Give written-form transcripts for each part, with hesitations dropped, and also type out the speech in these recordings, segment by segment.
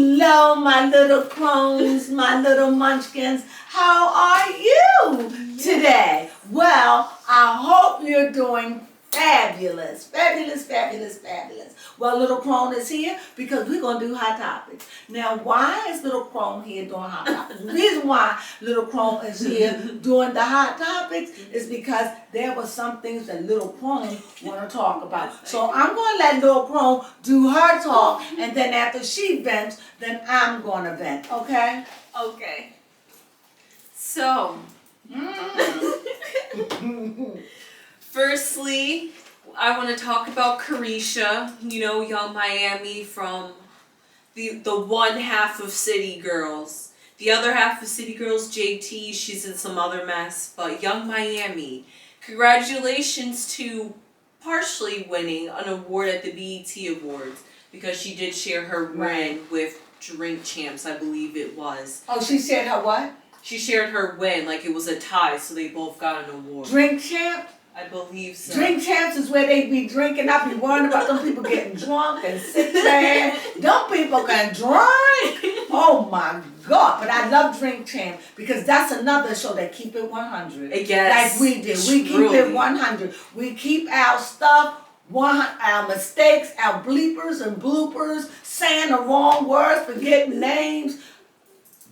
Hello, my little crones, my little munchkins. How are you today? Well, I hope you're doing fabulous, fabulous, fabulous, fabulous. Well, Little Crone is here because we're going to do Hot Topics. Now, why is Little Crone here doing Hot Topics? The reason why Little Crone is here doing the Hot Topics is because there were some things that Little Crone want to talk about. So I'm going to let Little Crone do her talk, and then after she vents, then I'm going to vent, okay? Okay. So, firstly, I want to talk about Carisha, Young Miami from the one half of City Girls. The other half of City Girls, JT, she's in some other mess, but Young Miami, congratulations to partially winning an award at the BET Awards, because she did share her win with Drink Champs, I believe it was. Oh, she shared her what? She shared her win, like it was a tie, so they both got an award. Drink Champ? I believe so. Drink Champs is where they be drinking. I be worrying about them people getting drunk and sick there. Them people can drink. Oh my God. But I love Drink Champs because that's another show that keep it 100. Yes. Like we did. We keep it 100. We keep our stuff, our mistakes, our bleepers and bloopers, saying the wrong words, forgetting names.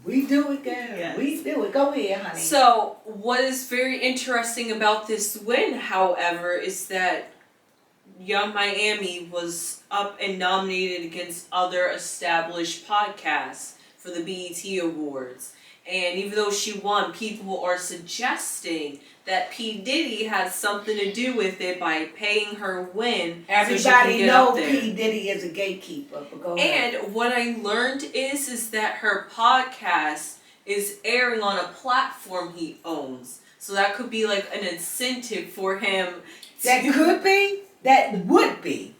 We do it, girl. Yes. We do it. Go ahead, honey. So, what is very interesting about this win, however, is that Young Miami was up and nominated against other established podcasts for the BET Awards. And even though she won, people are suggesting that P. Diddy had something to do with it by paying her win. Everybody knows P. Diddy is a gatekeeper. But go ahead. And what I learned is that her podcast is airing on a platform he owns. So that could be like an incentive for him. That could be. That would be.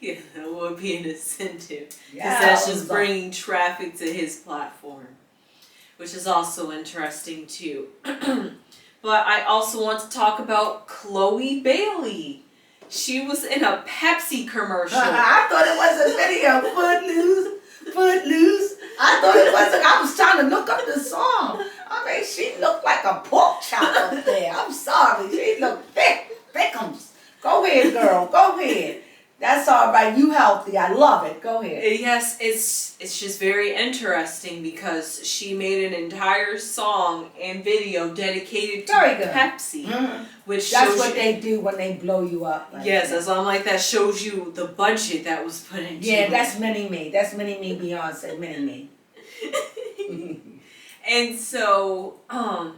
Yeah, that would be an incentive. Because that's just bringing traffic to his platform. Which is also interesting too. But I also want to talk about Chloe Bailey. She was in a Pepsi commercial. I thought it was a video. Footloose. I thought it was. I was trying to look up the song. I mean, she looked like a pork chop up there. I'm sorry. She looked thick. Thickums. Go ahead, girl. Go ahead. That's all right. You healthy. I love it. Go ahead. Yes, it's just very interesting because she made an entire song and video dedicated to Pepsi. Mm-hmm. Which that's what they do when they blow you up. Like yes, that's like that shows you the budget that was put into it. Yeah, that's Mini Me. That's Mini Me Beyonce. Mini Me. And so, I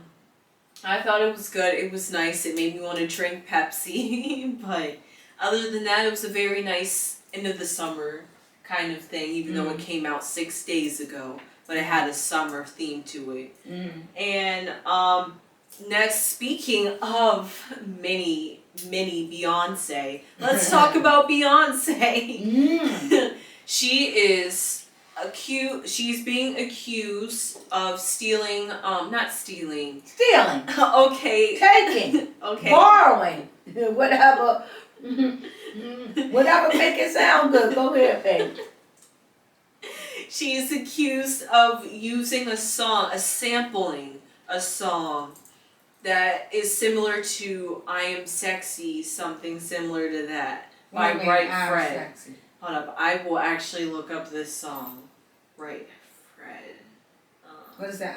thought it was good. It was nice. It made me want to drink Pepsi, but other than that, it was a very nice end of the summer kind of thing, even though it came out 6 days ago, but it had a summer theme to it. And next, speaking of mini Beyonce, let's talk about Beyonce. She's being accused of stealing, not stealing. Stealing. Okay. Taking. Okay. Borrowing. Whatever. Whatever make it sound good. Go ahead, babe. She is accused of using sampling a song that is similar to I Am Sexy, something similar to that, by Right Fred. Hold up, I will actually look up this song. Right Fred. What is that?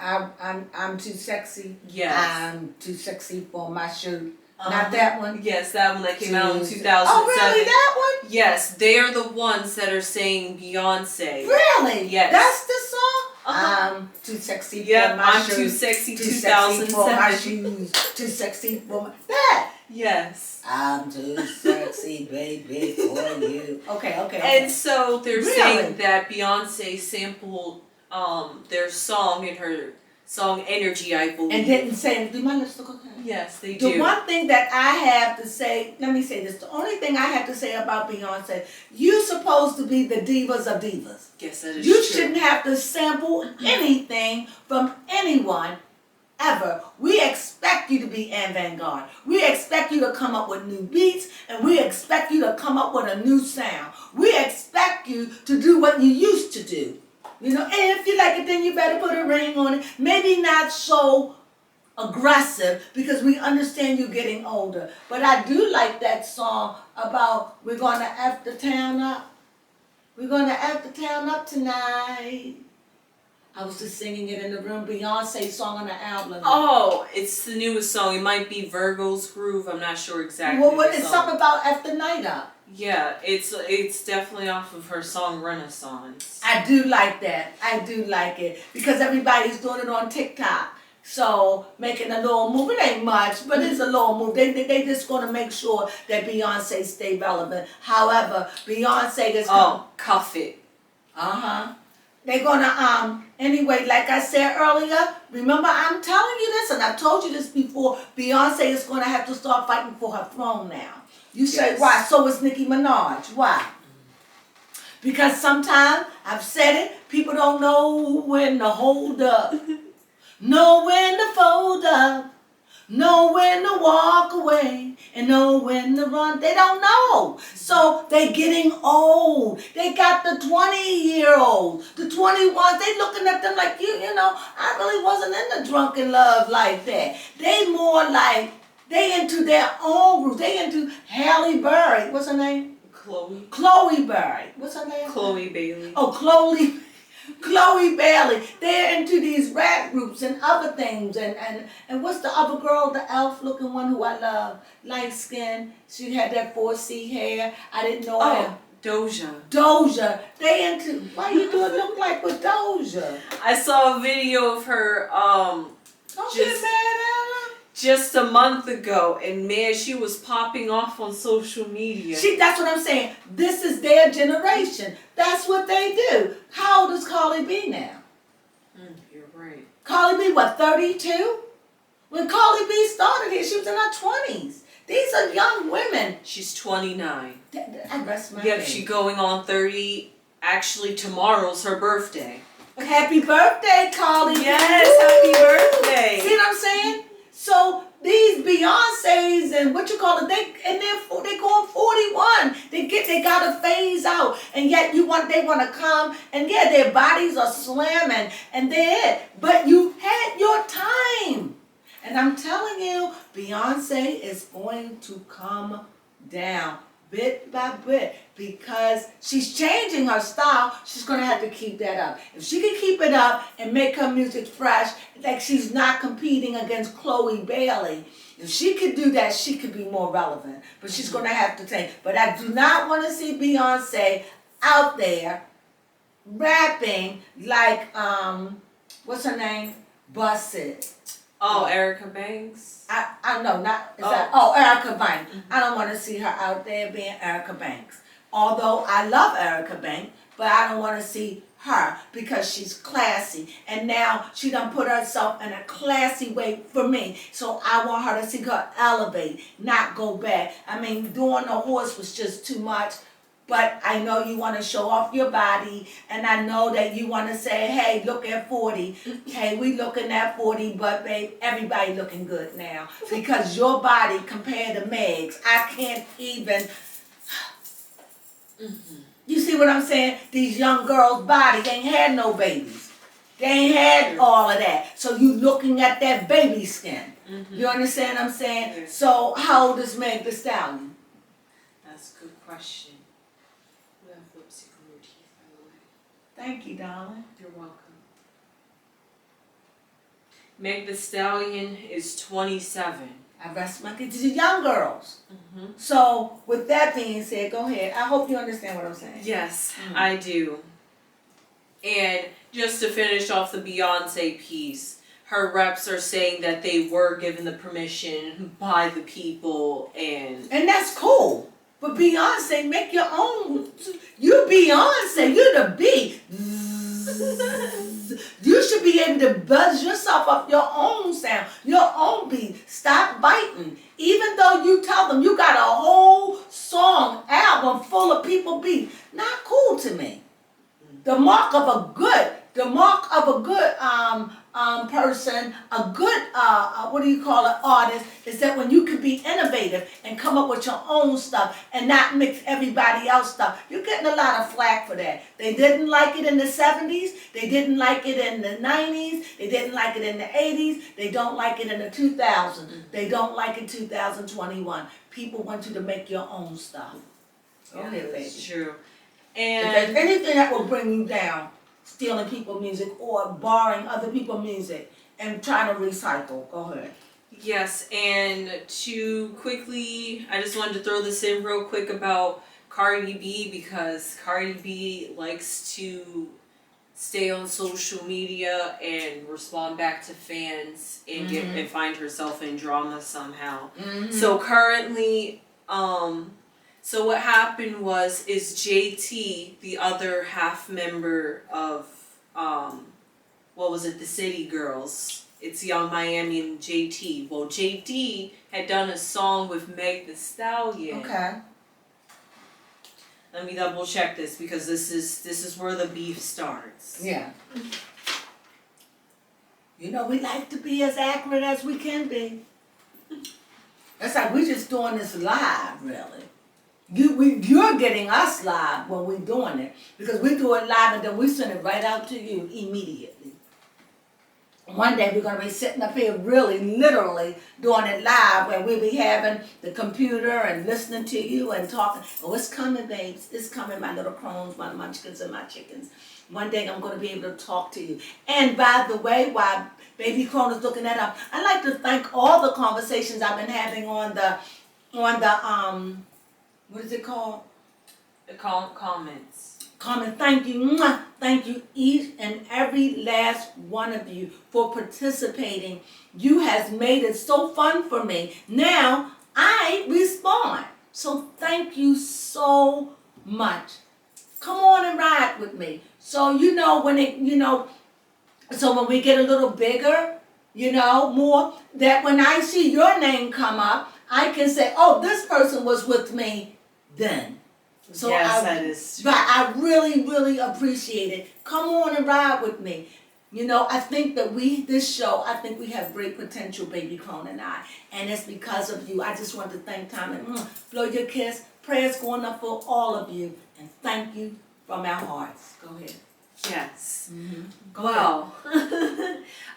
I'm too sexy? Yes. I'm too sexy for my shirt. Not that one? Yes, that one that came out in 2007. Oh, really? That one? Yes, they are the ones that are saying Beyonce. Really? Yes. That's the song? I'm too sexy for my I'm shirt. too sexy, too 2007. Sexy for my shoes. Too sexy for my... That! Yes. I'm too sexy, baby, for you. Okay. And so they're saying that Beyonce sampled their song in her song Energy, I believe. And didn't say, do my lips look okay? Yes, they do. The one thing that I have to say, let me say this, the only thing I have to say about Beyonce, you're supposed to be the divas of divas. Yes, that is you true. Shouldn't have to sample anything from anyone ever. We expect you to be avant-garde. We expect you to come up with new beats, and we expect you to come up with a new sound. We expect you to do what you used to do. You know, and if you like it, then you better put a ring on it. Maybe not so aggressive because we understand you getting older. But I do like that song about we're gonna F the town up. We're gonna F the town up tonight. I was just singing it in the room. Beyonce song on the album. Oh, it's the newest song. It might be Virgo's Groove. I'm not sure exactly. Well, what, it's something about F the night up. Yeah, it's definitely off of her song Renaissance. I do like that. I do like it because everybody's doing it on TikTok. So making a little move, it ain't much, but it's a little move. They just gonna make sure that Beyonce stay relevant. However, Beyonce is Cuff It. They're gonna anyway, like I said earlier, remember I'm telling you this and I've told you this before, Beyonce is gonna have to start fighting for her throne now. You say why? So is Nicki Minaj. Why? Because sometimes I've said it, people don't know when to hold up. Know when to fold up, know when to walk away, and know when to run. They don't know. So they getting old. They got the 20-year-olds, the 21s. They looking at them like, you know, I really wasn't into drunken love like that. They more like, they into their own group. They into Halle Berry. What's her name? Chloe Berry. What's her name? Chloe Bailey. Oh, Chloe Bailey. They're into these rap groups and other things. And what's the other girl, the elf looking one who I love? Light skin. She had that 4C hair. I didn't know her. Doja. They into, why you do it look like with Doja? I saw a video of her Don't get mad at her. Just a month ago, and man, she was popping off on social media. That's what I'm saying. This is their generation. That's what they do. How old is Cardi B now? You're right. Cardi B, what, 32? When Cardi B started here, she was in her 20s. These are young women. She's 29. I rest my Yep, case. she's going on 30. Actually, tomorrow's her birthday. Happy birthday, Cardi. Yes, happy birthday. See what I'm saying? So these Beyoncés and what you call it, they going 41. They gotta phase out, and yet they want to come, and yeah, their bodies are slamming, and they're it. But you had your time, and I'm telling you, Beyonce is going to come down bit by bit because she's changing her style. She's going to have to keep that up. If she can keep it up and make her music fresh, like she's not competing against Chloe Bailey, if she could do that, she could be more relevant. But she's going to have to take. But I do not want to see Beyonce out there rapping like, what's her name? Bust It. Oh, Erica Banks? I know, Erica Banks. I don't want to see her out there being Erica Banks. Although I love Erica Banks, but I don't want to see her because she's classy. And now she done put herself in a classy way for me. So I want her to see her elevate, not go back. I mean, doing the horse was just too much. But I know you want to show off your body, and I know that you want to say, hey, look at 40. Hey, we looking at 40, but babe, everybody looking good now. Because your body compared to Meg's, I can't even... You see what I'm saying? These young girls' bodies ain't had no babies. They ain't had all of that. So you looking at that baby skin. You understand what I'm saying? So how old is Meg Thee Stallion? That's a good question. Thank you, darling. You're welcome. Meg Thee Stallion is 27. I rest my case. These are young girls. So, with that being said, go ahead. I hope you understand what I'm saying. Yes, I do. And just to finish off the Beyonce piece, her reps are saying that they were given the permission by the people, and that's cool. But Beyonce, make your own. You Beyonce, you're the B. You should be able to buzz yourself up your own sound, your own beat. Stop biting. Even though you tell them you got a whole song, album full of people beat. Not cool to me. The mark of a good the mark of a good person, a good artist, is that when you can be innovative and come up with your own stuff and not mix everybody else's stuff. You're getting a lot of flack for that. They didn't like it in the 70s, they didn't like it in the 90s, they didn't like it in the 80s, they don't like it in the 2000s, they don't like it 2021. People want you to make your own stuff. Go ahead, baby. That's true. If And there's anything that will bring you down, stealing people's music or borrowing other people's music and trying to recycle, go ahead. yes, and to quickly, I just wanted to throw this in real quick about Cardi B, because Cardi B likes to stay on social media and respond back to fans and get and find herself in drama somehow. So currently, so what happened is JT, the other half member of the City Girls. It's Young Miami and JT. Well, JT had done a song with Meg Thee Stallion. Okay. Let me double check this, because this is where the beef starts. Yeah. You know, we like to be as accurate as we can be. It's like we're just doing this live, really. You're getting us live when we're doing it, because we do it live and then we send it right out to you immediately. One day we're going to be sitting up here really, literally doing it live, where we'll be having the computer and listening to you and talking. Oh, it's coming, babes. It's coming, my little crones, my munchkins, and my chickens. One day I'm going to be able to talk to you. And by the way, while Baby Crone is looking that up, I'd like to thank all the conversations I've been having on the what is it called? The comments. Comment. Thank you. Mwah. Thank you, each and every last one of you, for participating. You has made it so fun for me. Now I respond. So thank you so much. Come on and ride with me. So when we get a little bigger, more, that when I see your name come up, I can say, oh, this person was with me then. So yes, that is true. But I really, really appreciate it. Come on and ride with me. I think that I think we have great potential, Baby Crone and I. And it's because of you. I just want to thank Tom and blow your kiss. Prayers going up for all of you. And thank you from our hearts. Go ahead. Yes. Go Well,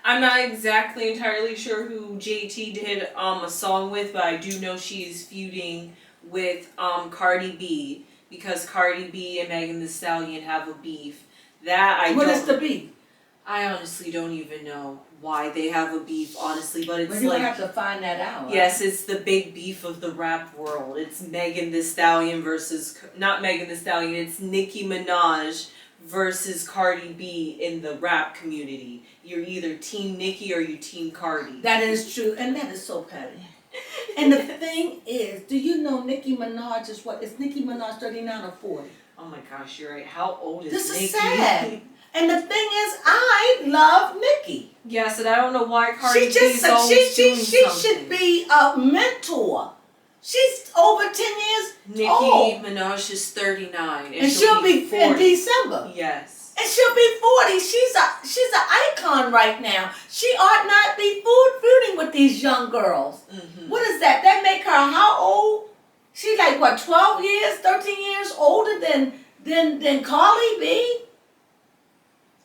I'm not exactly entirely sure who JT did a song with, but I do know she is feuding with Cardi B, because Cardi B and Megan Thee Stallion have a beef. What is the beef? I honestly don't even know why they have a beef, honestly, but it's you're gonna have to find that out. Right? Yes, it's the big beef of the rap world. It's Megan Thee Stallion not Megan Thee Stallion, it's Nicki Minaj versus Cardi B in the rap community. You're either Team Nicki or you Team Cardi. That is true, and that is so petty. And the thing is, do you know Nicki Minaj is what? Is Nicki Minaj 39 or 40? Oh my gosh, you're right. How old is Nicki? This is sad. And the thing is, I love Nicki. Yes, and I don't know why Cardi B is always doing something. She should be a mentor. She's over 10 years old. Nicki Minaj is 39. And she'll be 40. in December. Yes. And she'll be 40. She's an icon right now. She ought not be feuding with these young girls. What is that? That make her how old? She's like, 12 years, 13 years older than Cardi B?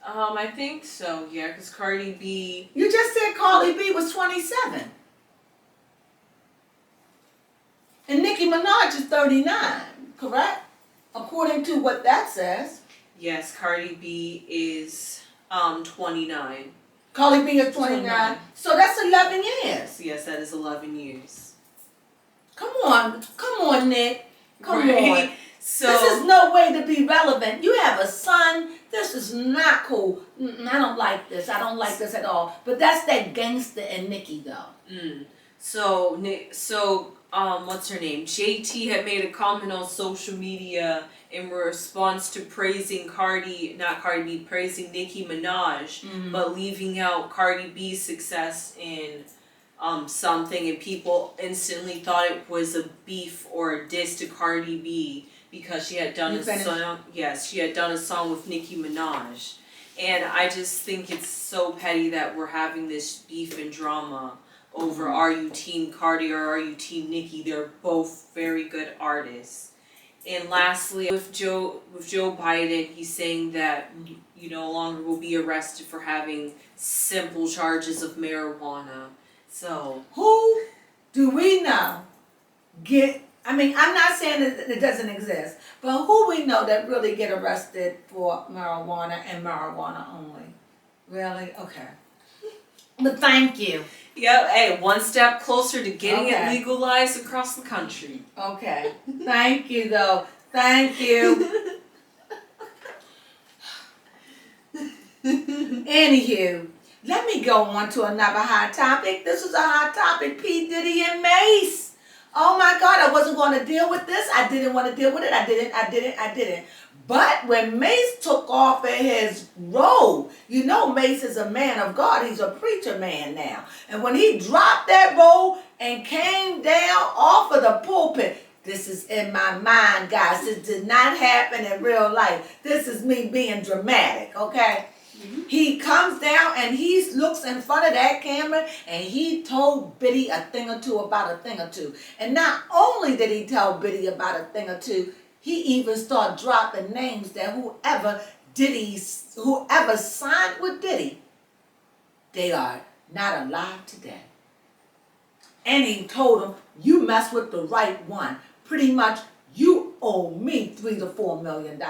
I think so, yeah, because Cardi B... You just said Cardi B was 27. And Nicki Minaj is 39, correct? According to what that says. Yes, Cardi B is 29. Cardi B is 29. So that's 11 years. Yes, that is 11 years. Come on, Nick. Come on. So, this is no way to be relevant. You have a son. This is not cool. I don't like this. I don't like this at all. But that's that gangster and Nicki, though. So, what's her name? JT had made a comment on social media in response to praising praising Nicki Minaj, but leaving out Cardi B's success in something, and people instantly thought it was a beef or a diss to Cardi B because she had done a song. Yes, she had done a song with Nicki Minaj, And I just think it's so petty that we're having this beef and drama over are you team Cardi or are you team Nicki? They're both very good artists. And lastly, with Joe Biden, he's saying that you no longer will be arrested for having simple charges of marijuana. So Who do we know I'm not saying that it doesn't exist, but who we know that really get arrested for marijuana and marijuana only? Really? Okay. But thank you. yeah, hey, one step closer to getting it Okay. legalized across the country. Okay. Thank you, though. Thank you. Anywho, let me go on to another hot topic. This is a hot topic. P. Diddy and Mace. Oh my God, I wasn't going to deal with this. I didn't want to deal with it. I didn't. But when Mace took off in his robe, you know Mace is a man of God. He's a preacher man now. And when he dropped that robe and came down off of the pulpit, this is in my mind, guys. This did not happen in real life. This is me being dramatic, okay? He comes down and he looks in front of that camera and he told Biddy a thing or two about a thing or two. And not only did he tell Biddy about a thing or two, he even started dropping names that whoever signed with Diddy, they are not alive today. And he told him, you mess with the right one. Pretty much, you owe me $3 to $4 million.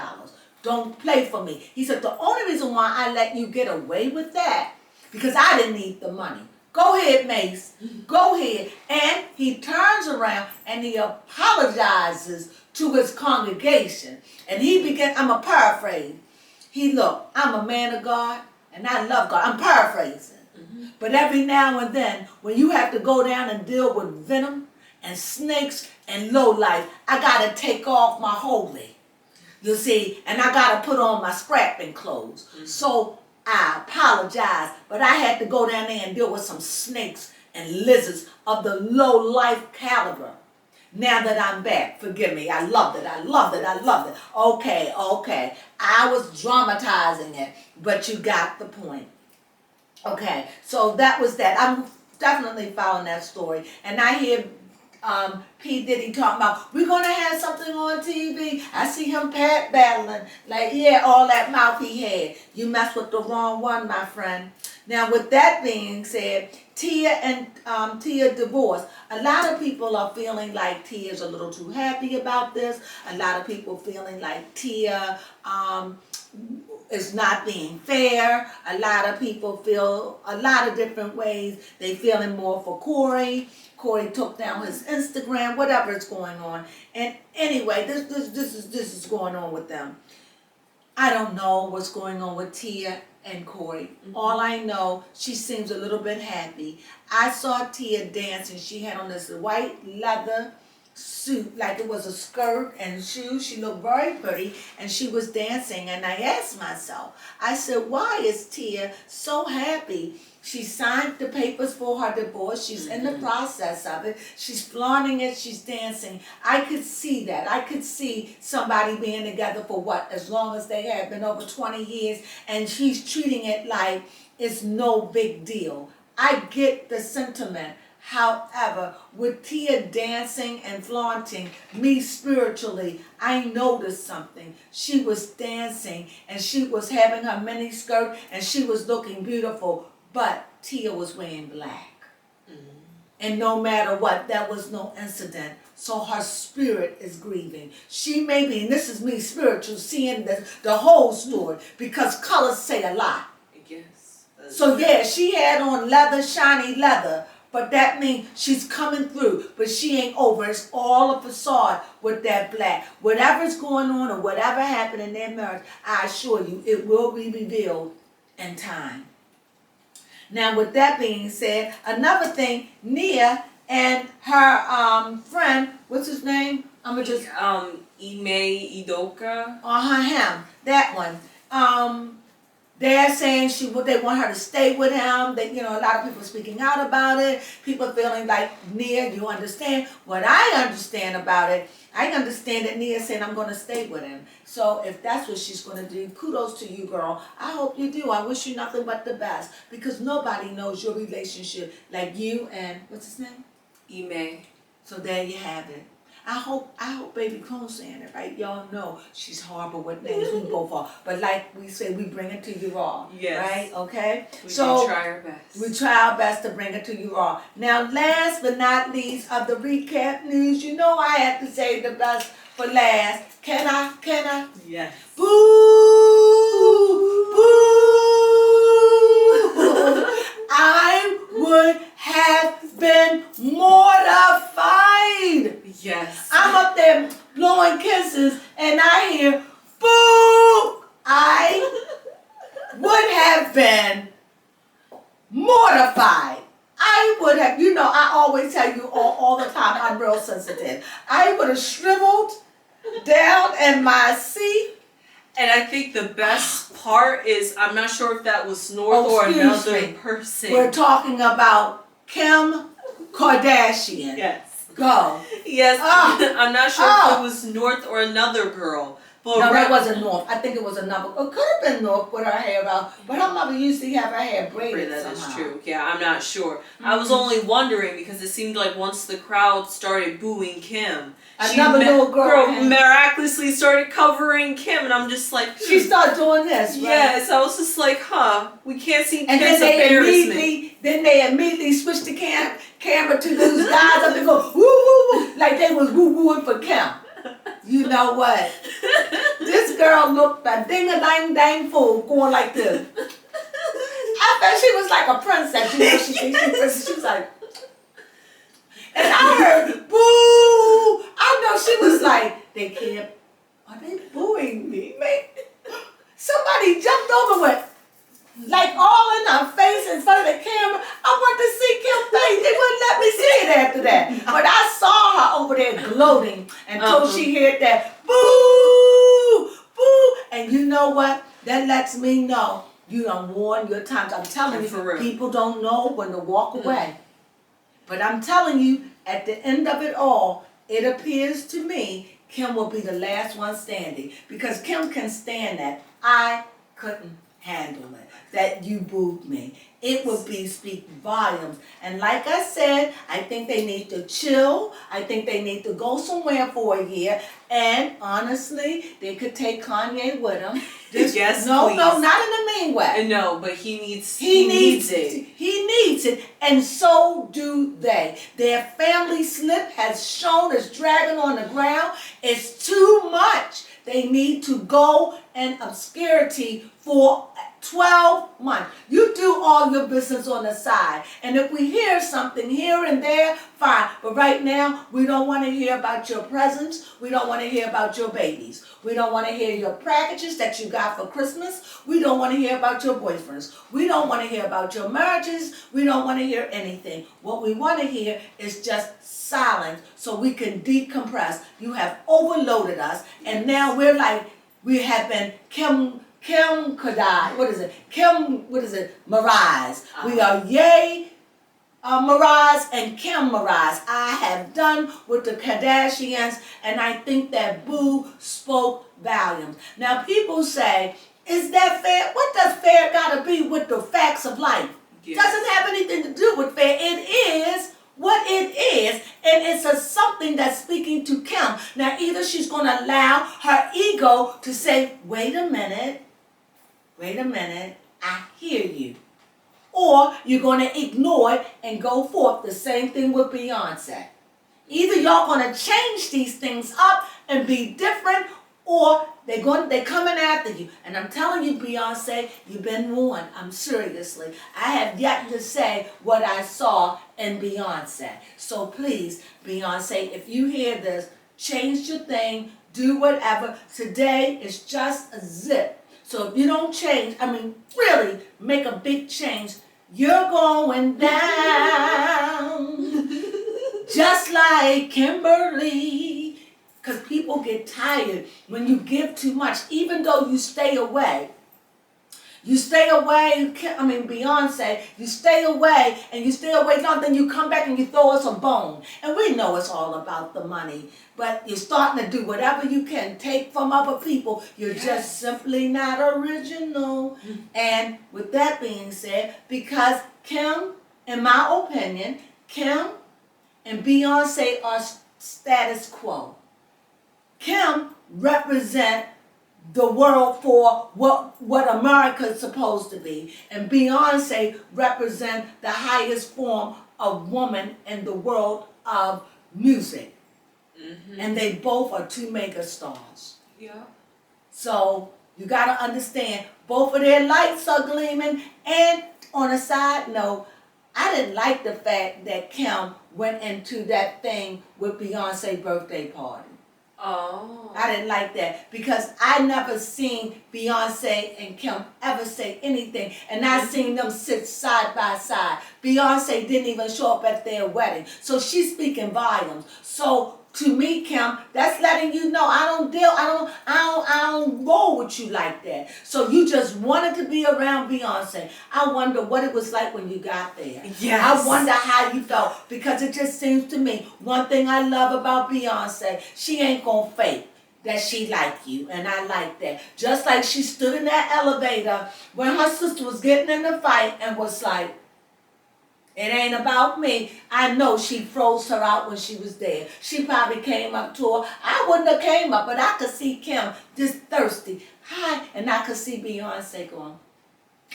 Don't play for me. He said, the only reason why I let you get away with that, because I didn't need the money. Go ahead, Mace. Go ahead. And he turns around and he apologizes to his congregation. And he began, I'm a paraphrase. Look, I'm a man of God and I love God. I'm paraphrasing. But every now and then, when you have to go down and deal with venom and snakes and lowlife, I got to take off my holy. You see, and I got to put on my scrapping clothes. So I apologize, but I had to go down there and deal with some snakes and lizards of the low life caliber. Now that I'm back, forgive me, I loved it. Okay. I was dramatizing it, but you got the point. Okay, so that was that. I'm definitely following that story. And I hear P. Diddy talking about, we're going to have something on TV. I see him battling. Like, yeah, all that mouth he had. You messed with the wrong one, my friend. Now, with that being said, Tia and Tia divorce. A lot of people are feeling like Tia's a little too happy about this. A lot of people feeling like Tia is not being fair. A lot of people feel a lot of different ways. They feeling more for Corey. Corey took down his Instagram, whatever is going on. And anyway, this is going on with them. I don't know what's going on with Tia and Corey. All I know, she seems a little bit happy. I saw Tia dancing. She had on this white leather suit, like it was a skirt and shoes. She looked very pretty and she was dancing. And I asked myself, I said, why is Tia so happy? She signed the papers for her divorce. She's in the process of it. She's flaunting it. She's dancing. I could see that. I could see somebody being together for what? As long as they have been, over 20 years. And she's treating it like it's no big deal. I get the sentiment. However, with Tia dancing and flaunting, me spiritually, I noticed something. She was dancing and she was having her mini skirt and she was looking beautiful. But Tia was wearing black. And no matter what, that was no incident. So her spirit is grieving. She may be, and this is me spiritual, seeing the whole story, because colors say a lot. I guess. So yeah, she had on leather, shiny leather, but that means she's coming through, but she ain't over. It's all a facade with that black. Whatever's going on or whatever happened in their marriage, I assure you, it will be revealed in time. Now, with that being said, another thing, Nia and her friend, what's his name? Ime Idoka. Him, that one. They're saying they want her to stay with him. That a lot of people speaking out about it. People feeling like, Nia, you understand what I understand about it. I understand that Nia saying I'm going to stay with him. So if that's what she's going to do, kudos to you, girl. I hope you do. I wish you nothing but the best, because nobody knows your relationship like you and what's his name? Ime. So there you have it. I hope baby Crone saying it right. Y'all know she's horrible with names. We both are. But like we say, we bring it to you raw. Yes. Right? Okay? We do try our best. We try our best to bring it to you raw. Now, last but not least of the recap news, I had to say the best for last. Can I? Yes. Boo! Boo! I would have been mortified. Yes. I'm up there blowing kisses and I hear, boo! I would have been mortified. I would have, I always tell you all the time, I'm real sensitive. I would have shriveled down in my seat. And I think the best part is, I'm not sure if that was North or another person. We're talking about Kim Kardashian. Yes. Go. Yes. I'm not sure if it was North or another girl. But no, that wasn't North. I think it was another. It could have been North with her hair out. But her mother used to have her hair braided That somehow. is true. Yeah, I'm not sure. I was only wondering because it seemed like once the crowd started booing Kim, another little girl miraculously started covering Kim, and I'm just like, she started doing this. Right? Yes, I was just like, we can't see and Kim's embarrassment. Then they immediately switched the camera to those guys up and go woo woo woo, like they was woo wooing for Kim. You know what? This girl looked a ding-a-dang-dang fool going like this. I bet she was like a princess. She thinks she's princess. She was like, and I heard boo. I know she was like, are they booing me, man? Somebody jumped over with, like all in her face in front of the camera. I want to see Kim's face. They wouldn't let me see it after that. But I saw her over there gloating until she heard that boo, boo. And you know what? That lets me know you done worn your times. I'm telling you, people don't know when to walk away. But I'm telling you, at the end of it all, it appears to me Kim will be the last one standing. Because Kim can stand that. I couldn't handle it. That you booed me. It would speak volumes. And like I said, I think they need to chill. I think they need to go somewhere for a year. And honestly, they could take Kanye with them. Yes, no, please. No, not in a mean way. No, but he needs it. He needs it, and so do they. Their family slip has shown it's dragging on the ground. It's too much. They need to go in obscurity for 12 months. You do all your business on the side. And if we hear something here and there, fine. But right now, we don't want to hear about your presents. We don't want to hear about your babies. We don't want to hear your packages that you got for Christmas. We don't want to hear about your boyfriends. We don't want to hear about your marriages. We don't want to hear anything. What we want to hear is just silence so we can decompress. You have overloaded us. And now we're like, we have been Kim Kardashian, Mirage. We are Mirage and Kim Mirage. I have done with the Kardashians, and I think that boo spoke volumes. Now people say, is that fair? What does fair gotta be with the facts of life? Yes. Doesn't have anything to do with fair. It is what it is, and it's something that's speaking to Kim. Now either she's gonna allow her ego to say, wait a minute, I hear you. Or you're going to ignore it and go forth. The same thing with Beyonce. Either y'all going to change these things up and be different, or they're coming after you. And I'm telling you, Beyonce, you've been warned. Seriously. I have yet to say what I saw in Beyonce. So please, Beyonce, if you hear this, change your thing, do whatever. Today is just a zip. So if you don't change, really make a big change, you're going down. Just like Kimberly. Because people get tired when you give too much. Even though you stay away, You stay away, Beyonce, you stay away and you stay away long, then you come back and you throw us a bone. And we know it's all about the money, but you're starting to do whatever you can take from other people. You're just simply not original. And with that being said, because Kim, in my opinion, Kim and Beyonce are status quo. Kim represent the world for what America is supposed to be. And Beyonce represents the highest form of woman in the world of music. And they both are two mega stars. Yeah. So you got to understand, both of their lights are gleaming. And on a side note, I didn't like the fact that Kim went into that thing with Beyonce's birthday party. Oh. I didn't like that because I never seen Beyonce and Kim ever say anything, and I seen them sit side by side. Beyonce didn't even show up at their wedding, so she's speaking volumes. So to me, Kim, that's letting you know I don't roll with you like that. So you just wanted to be around Beyonce. I wonder what it was like when you got there. Yes. I wonder how you felt, because it just seems to me, one thing I love about Beyonce, she ain't gonna fake that she like you, and I like that. Just like she stood in that elevator when her sister was getting in the fight and was like, it ain't about me. I know she froze her out when she was there. She probably came up to her. I wouldn't have came up, but I could see Kim just thirsty. Hi. And I could see Beyonce going.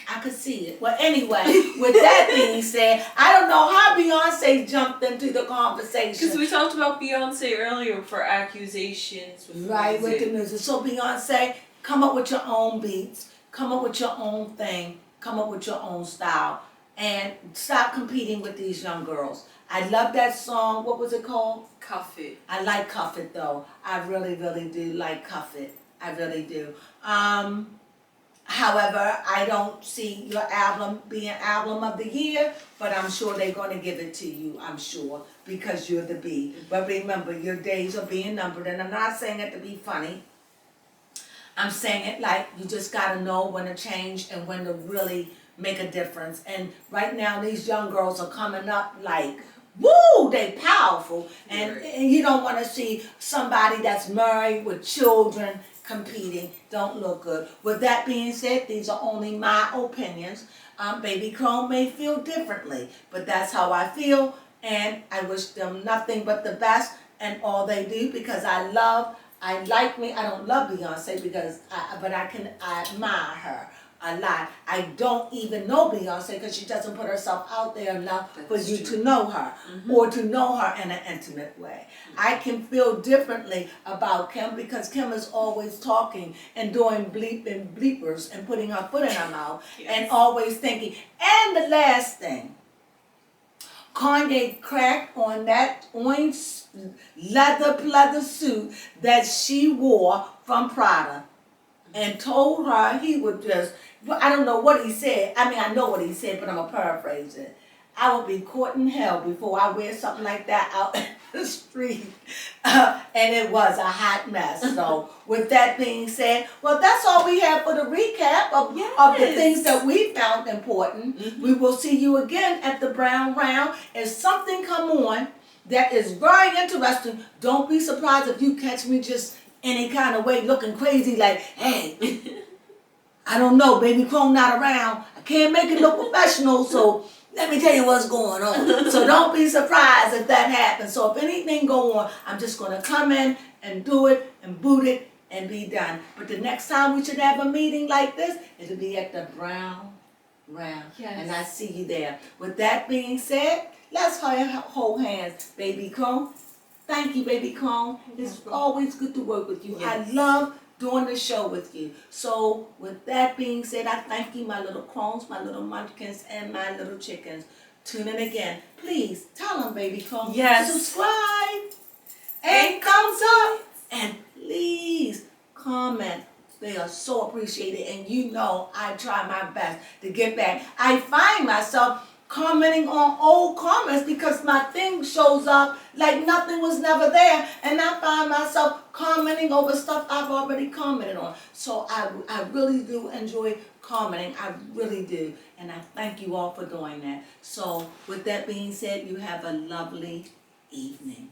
I could see it. Well, anyway, with that being said, I don't know how Beyonce jumped into the conversation. Because we talked about Beyonce earlier for accusations. Right, with the music. So Beyonce, come up with your own beats. Come up with your own thing. Come up with your own style. And stop competing with these young girls. I love that song. What was it called? Cuff It. I like Cuff It though. I really, really do like Cuff It. I really do. However, I don't see your album being album of the year, but I'm sure they're going to give it to you, I'm sure, because you're the B. But remember, your days are being numbered, and I'm not saying it to be funny. I'm saying it like you just got to know when to change and when to really make a difference. And right now, these young girls are coming up like, woo, they powerful. And you don't want to see somebody that's married with children competing. Don't look good. With that being said, these are only my opinions. Baby Crone may feel differently, but that's how I feel. And I wish them nothing but the best and all they do, because I don't love Beyonce but I admire her a lot. I don't even know Beyonce because she doesn't put herself out there enough for you to know her, or to know her in an intimate way. I can feel differently about Kim because Kim is always talking and doing bleepers and putting her foot in her mouth and always thinking. And the last thing, Kanye cracked on that orange leather suit that she wore from Prada and told her he would just, I don't know what he said. I mean, I know what he said, but I'm going to paraphrase it. I will be caught in hell before I wear something like that out in the street. And it was a hot mess. So with that being said, well, that's all we have for the recap of the things that we found important. We will see you again at the Brown Round. If something come on that is very interesting, don't be surprised if you catch me just any kind of way looking crazy like, hey, I don't know, Baby Crone not around. I can't make it look professional, so let me tell you what's going on. So don't be surprised if that happens. So if anything go on, I'm just going to come in and do it and boot it and be done. But the next time we should have a meeting like this, it'll be at the Brown Round. Yes. And I see you there. With that being said, let's hold hands, Baby Crone. Thank you, Baby Crone. It's always good to work with you. Yes. I love doing the show with you. So with that being said, I thank you, my little crones, my little munchkins, and my little chickens. Tune in again. Please tell them, Baby Crone, subscribe and thumbs up. And please comment. They are so appreciated. And you know I try my best to get back. I find myself commenting on old comments because my thing shows up like nothing was never there, and I find myself commenting over stuff I've already commented on. So I really do enjoy commenting. I really do. And I thank you all for doing that. So with that being said, you have a lovely evening.